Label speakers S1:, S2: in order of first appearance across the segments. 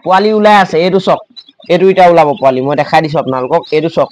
S1: পোৱালি ওলাই আছে এইটো চক এইটো এটা ওলাব পোৱালি মই দেখাই দিছো আপোনালোকক এইটো চক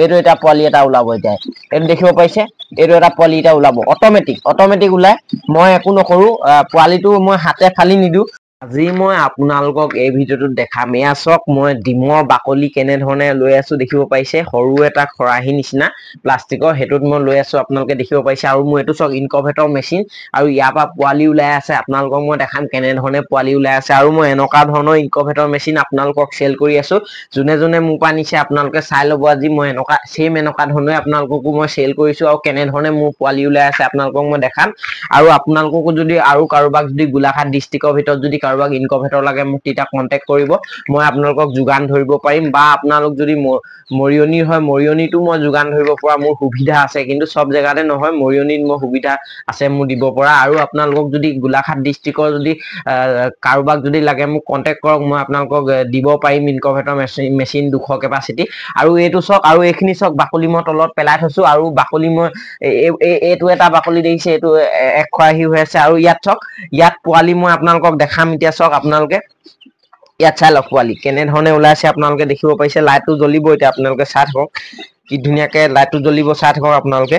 S1: এইটো এটা পোৱালি এটা ওলাব এতিয়া এইটো দেখিব পাইছে এইটো এটা পোৱালি এটা ওলাব অটোমেটিক ওলাই মই একো নকৰো পোৱালিটো মই হাতে ফালি নিদু আজি মই আপোনালোকক এই ভিডিওটো দেখাম এয়া চক মই ডিমৰ বাকলি কেনে ধৰণে লৈ আছো দেখিব পাইছে সৰু এটা খৰাহি নিচিনা প্লাষ্টিকৰ হেতুত মই লৈ আছো আপোনালোকে দেখিব পাইছে আৰু মই এটো চক ইনকুবেটৰ মেচিন আৰু ইয়াৰ পৰা পোৱালি ওলাই আছে আপোনালোকক মই দেখাম কেনে ধৰণে পোৱালি ওলাই আছে আৰু মই এনেকা ধৰণৰ ইনকুবেটৰ মেচিন আপোনালোকক সেল কৰি আছো জুনে জুনে মোৰ পা নিছে আপোনালোকে চাই লব আজি মই এনেকা ধৰণে আপোনালোককো মই সেল কৰিছো আৰু কেনে ধৰণে মোৰ পোৱালি ওলাই আছে আপোনালোকক মই দেখাম আৰু আপোনালোককো যদি আৰু কাৰোবাক যদি গোলাঘাট ডিস্ট্ৰিক্টৰ ভিতৰত যদি কাৰোবাক ইনকুবেটৰ লাগে মোক তেতিয়া কন্টাক্ট কৰিব মই আপোনালোকক যোগান ধৰিব পাৰিম বা আপোনালোক যদি মৰিয়নি হয় মৰিয়নিটো মই যোগান ধৰিব পৰা মোৰ সুবিধা আছে কিন্তু সব জায়গাতে নহয় মৰিয়নিত মই সুবিধা আছে মোৰ দিব পৰা আৰু আপোনালোকক যদি গোলাঘাট ডিস্ট্ৰিক্টৰ যদি কাৰোবাক যদি লাগে মোক কন্টাক্ট কৰক মই আপোনালোকক দিব পাৰিম ইনকুবেটৰ মেচিন 200 কেপাসিটি আৰু এইটো চক আৰু এইখিনি চক বাকলি মই তলত পেলাই থৈছো আৰু বাকলি মই এইটো এটা বাকলি দেখিছে এইটো এক খৰাহি হৈ আছে আৰু ইয়াত চক ইয়াত পোৱালি মই আপোনালোকক দেখাম এতিয়া চক আপোনালোকে ইয়াত চাই লওক পোৱালি কেনে ধৰণে ওলাইছে আপোনালোকে দেখিব পাইছে লাইটটো জ্বলিব এতিয়া আপোনালোকে চাই থাকক কি ধুনিয়াকে লাইটটো জ্বলিব চাই থাকক আপোনালোকে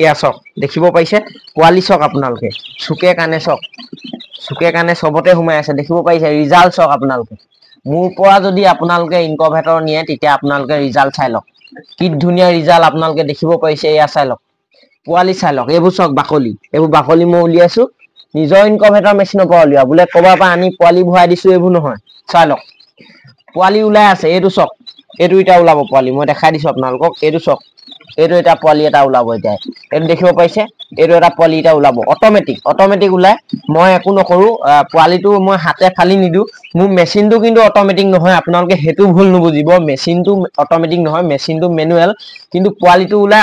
S1: এয়া চক দেখিব পাইছে পোৱালি চক আপোনালোকে চুকে কানে সবতে সোমাই আছে দেখিব পাইছে ৰিজাল্ট চক আপোনালোকে মোৰ পৰা যদি আপোনালোকে ইনকুবেটৰ নিয়ে তেতিয়া আপোনালোকে ৰিজাল্ট চাই লওক কি ধুনিয়া ৰিজাল্ট আপোনালোকে দেখিব পাইছে এয়া চাই লওক পোৱালি চাই লওক এইবোৰ চক এইবোৰ বাকলি মই উলিয়াইছো নিজৰ ইনকুবেটৰ মেচিনৰ পৰা উলিয়া বোলে কবাৰ পৰা আনি পোৱালি ভৰাই দিছো এইবোৰ নহয় চাই লওক পোৱালি ওলাই আছে এইটো চক এইটো এটা ওলাব পোৱালি মই দেখাই দিছো আপোনালোকক এইটো চক এইটো এটা পোৱালি এটা ওলাব এতিয়া এইটো দেখিব পাইছে এইটো এটা পোৱালি এটা ওলাব অটোমেটিক ওলাই মই একো নকৰো পোৱালিটো মই হাতে ফালি নিদু মোৰ মেচিনটো কিন্তু অটোমেটিক নহয় আপোনালোকে হেতু ভুল নুবুজিব মেচিনটো অটোমেটিক নহয় মেচিনটো মেনুৱেল কিন্তু পোৱালিটো ওলাই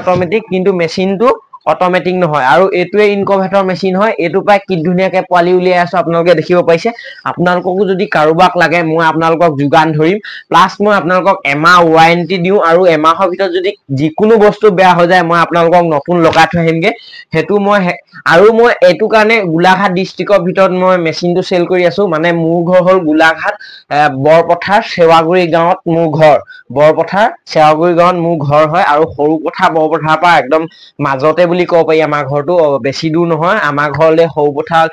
S1: অটোমেটিক কিন্তু মেচিনটো অটোমেটিক নহয় আৰু এটোৱে ইনকুবেটৰ মেচিন হয় এটো পাই কি ধুনিয়াকে পোৱালি উলিয়াই আছো আপোনালোকে দেখিব পাইছে আপোনালোককো যদি কাৰোবাক লাগে মই আপোনালোকক যোগান ধৰিম প্লাস মই আপোনালোকক এমাহ ওয়াৰেন্টি দিও আৰু এমাহৰ ভিতৰত যদি যিকোনো বস্তু বেয়া হৈ যায় মই আপোনালোকক নতুন লগাই থৈ আহিমগে হেতু মই আৰু মই এটো কাৰণে গোলাঘাট ডিস্ট্ৰিক্টৰ ভিতৰত মই মেচিনটো সেল কৰি আছো মানে মোৰ ঘৰ হল গোলাঘাট বৰপথাৰ সেৱাগুৰি গাঁৱত মোৰ ঘৰ বৰপথাৰ সেৱাগুৰি গাঁৱত মোৰ ঘৰ হয় আৰু সৰু কথা বৰপথাৰ পৰা একদম মাজতে বুলি ক'ব পাৰি আমাৰ ঘৰটো বেছি দূৰ নহয় আমাৰ ঘৰলে সৌপথাৰ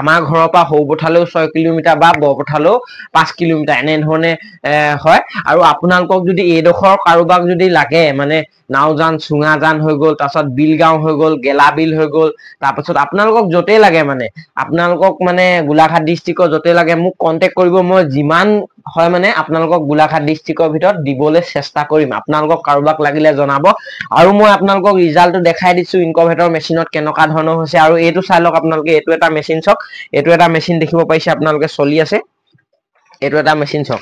S1: আমাৰ ঘৰৰ পৰা সৌপথাৰলৈ 6 কিলোমিটাৰ বা বৰপথাৰলৈ 5 কিলোমিটাৰ এনে ধৰণে হয় আৰু আপোনালোকক যদি এইডখৰ কাৰোবাক যদি লাগে মানে নাওজান চুঙাজান হৈ গ'ল তাৰপিছত বিলগাঁও হৈ গ'ল গেলাবিল হৈ গ'ল তাৰপিছত আপোনালোকক যতে লাগে মানে আপোনালোকক মানে গোলাঘাট ডিস্ট্ৰিক্টৰ যতে লাগে মোক কন্টাক্ট কৰিব মই যিমান হয় মানে আপোনালোকক গোলাঘাট ডিস্ট্ৰিক্টৰ ভিতৰত দিবলৈ চেষ্টা কৰিম আপোনালোকক কাৰোবাক লাগিলে জনাব আৰু মই আপোনালোকক ৰিজাল্টটো দেখাই দিছো ইনকুবেটৰ মেচিনত কেনেকা ধৰণৰ হৈছে আৰু এইটো চাই লওক আপোনালোকে এইটো এটা মেচিন চক এইটো এটা মেচিন দেখিব পাইছে আপোনালোকে চলি আছে এইটো এটা মেচিন চক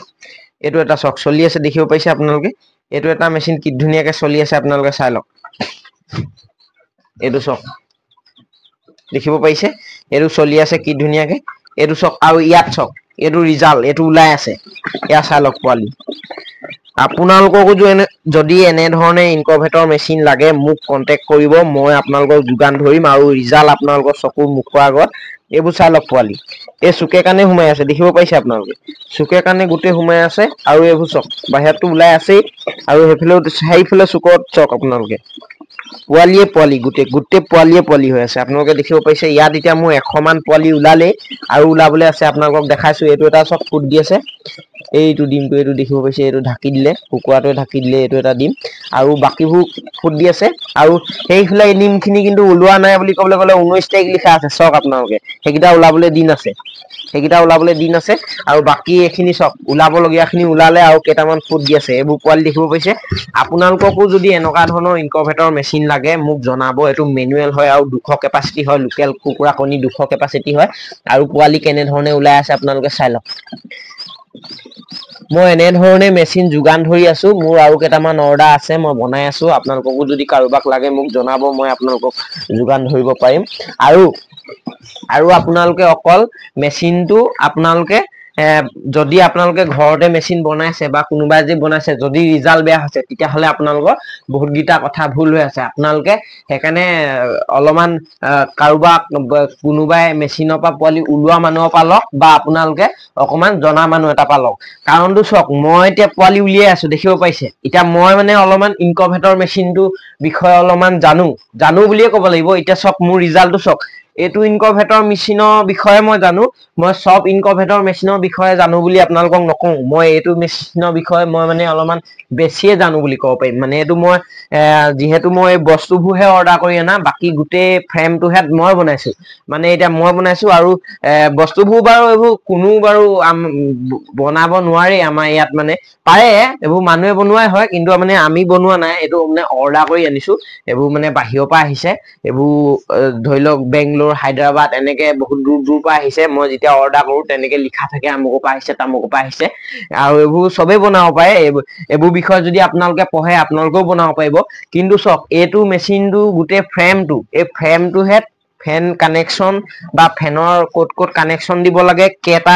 S1: এইটো এটা চক চলি আছে দেখিব পাইছে আপোনালোকে এইটো এটা মেচিন কি ধুনিয়াকে চলি আছে আপোনালোকে চাই লওক এইটো চক দেখিব পাইছে এইটো চলি আছে কি ধুনিয়াকে এইটো চক আৰু ইয়াত চক এইটো ৰিজাল্ট এইটো ওলাই আছে ইয়া চাই লওক পোৱালি আপোনালোককো যদি এনে ধৰণে ইনকুবেটৰ মেচিন লাগে মোক কন্টাক্ট কৰিব মই আপোনালোকক যোগান ধৰিম আৰু ৰিজাল্ট আপোনালোকৰ চকুৰ মুখৰ আগত এইবোৰ চাই লওক পোৱালি এই চুকে কানে সোমাই আছে দেখিব পাইছে আপোনালোকে চুকে কানে গুটে সোমাই আছে আৰু এইবোৰ চক বাহিৰটো ওলাই আছে আৰু সেইফালে চুকত চক আপোনালোকে পোৱালি গুটে পোৱালি হৈ আছে আপোনালোকে দেখিব পাইছে ইয়াত এতিয়া মোৰ 100 মান পোৱালি ওলালে আৰু ওলাবলৈ আছে আপোনালোকক দেখাইছো এইটো এটা চক ফুট দি আছে এইটো ডিমটো এইটো দেখিব পাইছে এইটো ঢাকি দিলে কুকুৰাটোৱে ঢাকি দিলে এইটো এটা ডিম আৰু বাকিবোৰ ফুট দি আছে আৰু সেইফালে ডিমখিনি কিন্তু ওলোৱা নাই বুলি ক'বলৈ গ'লে 19 তাৰিখ লিখা আছে চক আপোনালোকে সেইকেইটা ওলাবলৈ দিন আছে আৰু বাকি এখিনি চক ওলাব লগিয়াখিনি ওলালে আৰু কেইটামান ফুট দি আছে এইবোৰ পোৱালি দেখিব পাইছে আপোনালোককো যদি এনেকা ধৰণৰ ইনকুবেটৰ মেচিন লাগে মোক জনাব এটো মেনুৱেল হয় আৰু 200 কেপাসিটি হয় লোকেল কুকুৰা কণী 200 কেপাসিটি হয় আৰু পোৱালি কেনে ধৰণে ওলাই আছে আপোনালোকে চাই লওক মই এনে ধৰণে মেচিন যোগান ধৰি আছো মোৰ আৰু কেইটামান অৰ্ডাৰ আছে মই বনাই আছো আপোনালোককো যদি কাৰোবাক লাগে মোক জনাব মই আপোনালোকক যোগান ধৰিব পাৰিম আৰু আপোনালোকে অকল মেচিনটো আপোনালোকে যদি আপোনালোকে ঘৰতে মেচিন বনাইছে বা কোনোবাই যে বনাইছে যদি ৰিজাল্ট বেয়া হৈছে তেতিয়াহ'লে আপোনালোকৰ বহুত গিটা কথা ভুল হৈ আছে আপোনালোকে সেইকাৰণে অলপমান কাৰোবাক কোনোবাই মেচিনৰ পৰা পোৱালি উলোৱা মানুহৰ পৰা লওক বা আপোনালোকে অকমান জনা মানুহ এটা পৰা লওক কাৰণটো চাওক মই এতিয়া পোৱালি উলিয়াই আছো দেখিব পাইছে এতিয়া মই মানে অলপমান ইনকভেটৰ মেচিনটো বিষয়ে অলপমান জানো বুলিয়ে ক'ব লাগিব এতিয়া চাওক মোৰ ৰিজাল্টটো চাওক এইটো ইনকভেটৰ মেচিনৰ বিষয়ে মই জানো মই সব ইনকভেটৰ মেচিনৰ বিষয়ে জানো বুলি আপোনালোকক নকওঁ মই এইটো মেচিনৰ বিষয়ে মই মানে অলপমান বেছিয়ে জানো বুলি ক'ব পাৰিম মানে এইটো মই যেহেতু মই বস্তুবোৰহে অৰ্ডাৰ কৰি আনা বাকি গোটেই ফ্ৰেমটোহে মই বনাইছো মানে এতিয়া মই বনাইছো আৰু বস্তুবোৰ বাৰু এইবোৰ কোনো বাৰু বনাব নোৱাৰে আমাৰ ইয়াত মানে পাৰে এইবোৰ মানুহে বনোৱাই হয় কিন্তু মানে আমি বনোৱা নাই এইটো মানে অৰ্ডাৰ কৰি আনিছো এইবোৰ মানে বাহিৰৰ পৰা আহিছে এইবোৰ ধৰি লওক বেংগলোৰ হায়দৰাবাদ এনেকে বহুত দূৰ পৰা আহিছে মই যেতিয়া অৰ্ডাৰ কৰো তেনেকে লিখা থাকে আমুকৰ পৰা আহিছে তামুকৰ পৰা আহিছে আৰু এইবোৰ সবেই বনাব পাৰে এইবোৰ বিষয়ে যদি আপোনালোকে পঢ়ে আপোনালোকেও বনাব পাৰিব কিন্তু চাওক এইটো মেচিনটো গোটেই ফ্ৰেমটো এই ফ্ৰেমটোহে ফেন কানেকশ্যন বা ফেনৰ ক'ত কানেকশ্যন দিব লাগে কেটা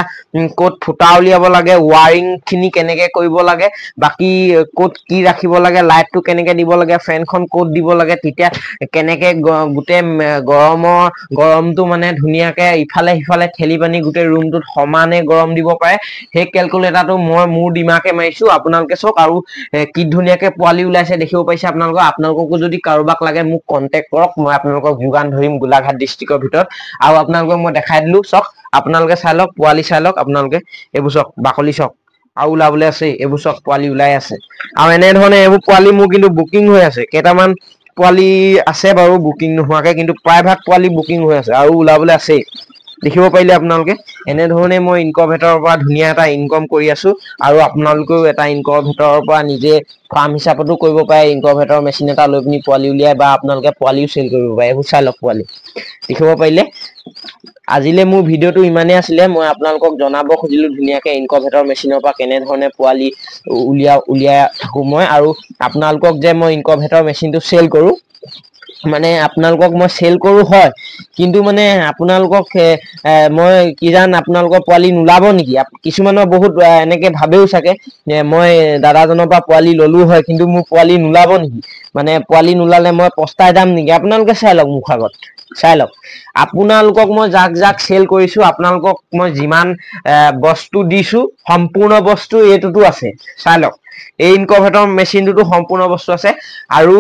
S1: ক'ত ফুটা উলিয়াব লাগে ৱাৰিং খিনি কেনেকে কৰিব লাগে বাকি ক'ত কি ৰাখিব লাগে লাইটটো কেনেকে দিব লাগে ফেনখন ক'ত দিব লাগে তেতিয়া কেনেকে গোটেই গৰমটো মানে ধুনীয়াকে ইফালে সিফালে ঠেলি পানি গোটেই ৰুমটোত সমানে গৰম দিব পাৰে সেই কেলকুলেটাৰটো মই মোৰ দিমাকে মাৰিছো আপোনালোকে চাওক আৰু কি ধুনীয়াকে পোৱালি ওলাইছে দেখিব পাইছে আপোনালোককো যদি কাৰোবাক লাগে মোক কন্টেক্ট কৰক মই আপোনালোকক যোগান ধৰিম গোলাঘাট ডিস্ট্ৰিক্টৰ ভিতৰত আৰু আপোনালোকক মই দেখাই দিলো চাওক আপোনালোকে চাই লওক পোৱালি চাই লওক আপোনালোকে এইবোৰ চাওক বাকলি চাওক আৰু ওলাবলৈ আছে এইবোৰ চাওক পোৱালি ওলাই আছে আৰু এনে ধৰণে এইবোৰ পোৱালি মোৰ কিন্তু বুকিং হৈ আছে কেইটামান পোৱালি আছে বাৰু বুকিং নোহোৱাকে কিন্তু প্ৰায়ভাগ পোৱালি বুকিং হৈ আছে আৰু ওলাবলৈ আছে দেখিব পাৰিলে আপোনালোকে এনে ধৰণে মই ইনকভেটৰৰ পৰা ধুনীয়া এটা ইনকম কৰি আছো আৰু আপোনালোকেও এটা ইনকভেটৰৰ পৰা নিজে ফাৰ্ম হিচাপতো কৰিব পাৰে ইনকভেটৰ মেচিন এটা লৈ পিনি পোৱালি উলিয়াই বা আপোনালোকে পোৱালিও চেল কৰিব পাৰে এইবোৰ চাই লওক পোৱালি দেখিব পাৰিলে আজিলে মোৰ ভিডিওটো ইমানেই আছিলে মই আপোনালোকক জনাব খুজিলো ধুনীয়াকে ইনকভেটৰ মেচিনৰ পৰা কেনে ধৰণে পোৱালি উলিয়াই থাকো মই আৰু আপোনালোকক যে মই ইনকভেটৰ মেচিনটো চেল কৰো মানে আপোনালোকক মই চেল কৰো হয় কিন্তু মানে আপোনালোকক মই কি জান আপোনালোকৰ পোৱালি নোলাব নেকি কিছুমানৰ বহুত এনেকে ভাবেও চাগে মই দাদাজনৰ পৰা পোৱালি ললো হয় কিন্তু মোৰ পোৱালি নোলাব নেকি মানে পোৱালি নোলালে মই পস্তাই যাম নেকি আপোনালোকে চাই লওক মুখ আগত চাই লওক আপোনালোকক মই যাক চেল কৰিছো আপোনালোকক মই যিমান বস্তু দিছো সম্পূৰ্ণ বস্তু এইটোতো আছে চাই লওক এই ইনকভেটৰ মেচিনটোতো সম্পূৰ্ণ বস্তু আছে আৰু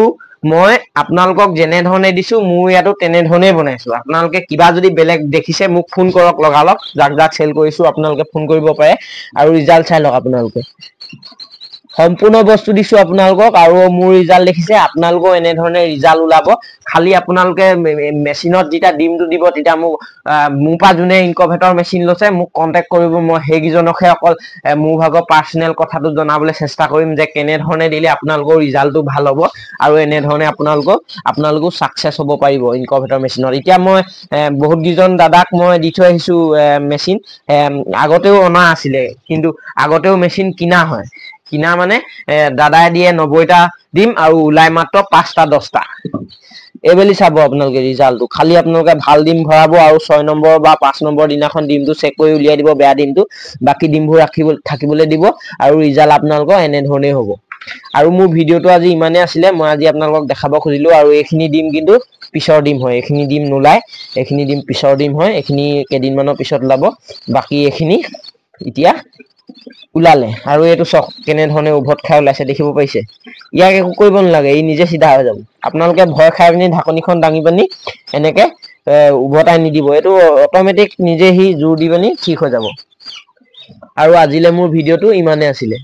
S1: মই আপোনালোকক যেনে ধৰণে দিছো মোৰ ইয়াতো তেনে ধৰণে বনাইছো আপোনালোকে কিবা যদি বেলেগ দেখিছে মোক ফোন কৰক লগালক যাক চেল কৰিছো আপোনালোকে ফোন কৰিব পাৰে আৰু ৰিজাল্ট চাই লওক আপোনালোকে সম্পূৰ্ণ বস্তু দিছো আপোনালোকক আৰু মোৰ ৰিজাল্ট দেখিছে আপোনালোকৰ এনে ধৰণে ৰিজাল্ট ওলাব খালি আপোনালোকে মেচিনত যেতিয়া ডিমটো দিব তেতিয়া মোক মোৰ পৰা যোনে ইনকভেটৰ মেচিন লৈছে মোক কন্টেক্ট কৰিব মই সেইকেইজনকহে অকল মোৰ ভাগৰ পাৰ্চনেল কথাটো জনাবলৈ চেষ্টা কৰিম যে কেনে ধৰণে দিলে আপোনালোকৰ ৰিজাল্টটো ভাল হ'ব আৰু এনে ধৰণে আপোনালোকো সাকসেস হ'ব পাৰিব ইনকভেটৰ মেচিনত এতিয়া মই বহুত কিজন দাদাক মই দি থৈ আহিছো মেচিন আগতেও অনা আছিলে কিন্তু আগতেও মেচিন কিনা হয় কিনা মানে দাদাই দিয়ে 90টা দিম আৰু ওলাই মাত্ৰ 5টা 10টা এইবেলি চাব আপোনালোকে ৰিজাল্টটো খালি আপোনালোকে ভাল ডিম ভৰাব আৰু 6 নম্বৰ বা 5 নম্বৰ দিনাখন ডিমটো চেক কৰি উলিয়াই দিব বেয়া ডিমটো বাকি ডিমবোৰ থাকিবলৈ দিব আৰু ৰিজাল্ট আপোনালোকৰ এনে ধৰণেই হ'ব আৰু মোৰ ভিডিওটো আজি ইমানে আছিলে মই আজি আপোনালোকক দেখাব খুজিলো আৰু এইখিনি ডিম কিন্তু পিছৰ ডিম হয় এইখিনি ডিম নোলাই এইখিনি ডিম পিছৰ ডিম হয় এইখিনি কেদিনমানৰ পিছত ওলাব বাকি এইখিনি এতিয়া ওলালে আৰু এইটো চক কেনে ধৰণে উভত খাই ওলাইছে দেখিব পাইছে ইয়াক একো কৰিব নালাগে ই নিজে সিধা হৈ যাব আপোনালোকে ভয় খাই পিনি ঢাকনিখন দাঙি পানি এনেকে উভতাই নিদিব এইটো অটোমেটিক নিজে হি জোৰ দি পানি ঠিক হৈ যাব আৰু আজিলে মোৰ ভিডিওটো ইমানে আছিলে